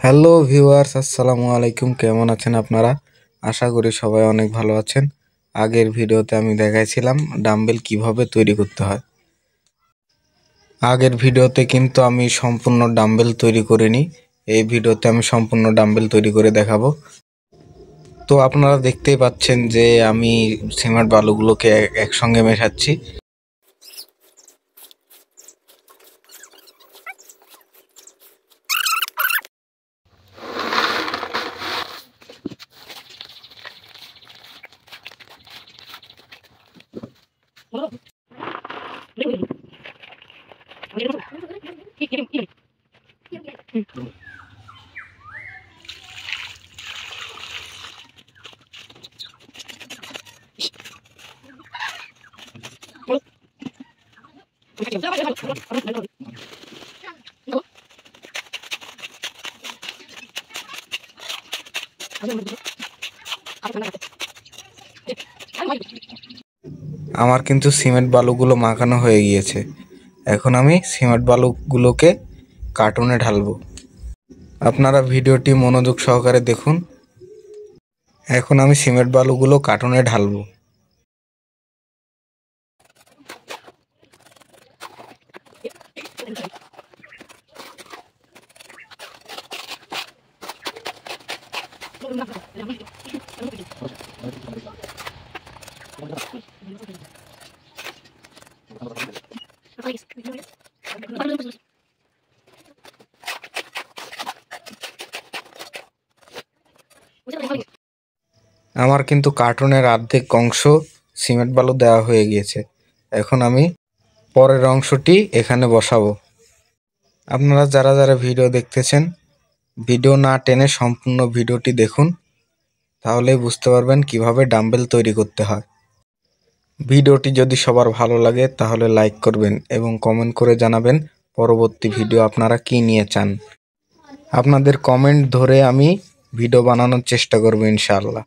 Hello viewers, আসসালামু আলাইকুম। কেমন আছেন আপনারা? আশা করি সবাই অনেক ভালো আছেন। আগের ভিডিওতে আমি দেখাইছিলাম ডাম্বেল কিভাবে তৈরি করতে হয়। আগের ভিডিওতে কিন্তু আমি সম্পূর্ণ ডাম্বেল তৈরি করিনি। এই ভিডিওতে আমি সম্পূর্ণ ডাম্বেল তৈরি করে দেখাবো। তো আপনারা দেখতেই পাচ্ছেন যে আমি সিমেন্ট বালুগুলোকে একসঙ্গে মেশাচ্ছি। আমার কিন্তু সিমেন্ট বালুগুলো মাখানো হয়ে গিয়েছে। এখন আমি সিমেন্ট বালুগুলোকে কার্টুনে ঢালবো। আপনারা ভিডিওটি মনোযোগ সহকারে দেখুন। এখন আমি সিমেন্ট বালুগুলো কার্টুনে ঢালবো। আমার কিন্তু কার্টুনের অর্ধেক অংশ সিমেন্ট বালু দেওয়া হয়ে গিয়েছে। এখন আমি পরের অংশটি এখানে বসাবো। আপনারা যারা যারা ভিডিও দেখতেছেন, ভিডিও না টেনে সম্পূর্ণ ভিডিওটি দেখুন, তাহলেই বুঝতে পারবেন কিভাবে ডাম্বেল তৈরি করতে হয়। ভিডিওটি যদি সবার ভালো লাগে তাহলে লাইক করবেন এবং কমেন্ট করে জানাবেন পরবর্তী ভিডিও আপনারা কী নিয়ে চান। আপনাদের কমেন্ট ধরে আমি ভিডিও বানানোর চেষ্টা করব ইনশাআল্লাহ।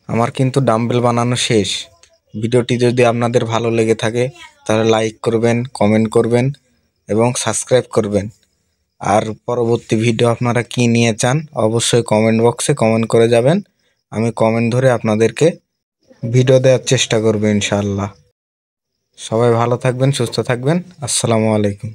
আমার কিন্তু ডাম্বেল বানানো শেষ। ভিডিওটি যদি আপনাদের ভালো লেগে থাকে তাহলে লাইক করবেন, কমেন্ট করবেন এবং সাবস্ক্রাইব করবেন। আর পরবর্তী ভিডিও আপনারা কি নিয়ে চান অবশ্যই কমেন্ট বক্সে কমেন্ট করে যাবেন। আমি কমেন্ট ধরে আপনাদেরকে ভিডিও দেওয়ার চেষ্টা করব ইনশাআল্লাহ। সবাই ভালো থাকবেন, সুস্থ থাকবেন। আসসালামু আলাইকুম।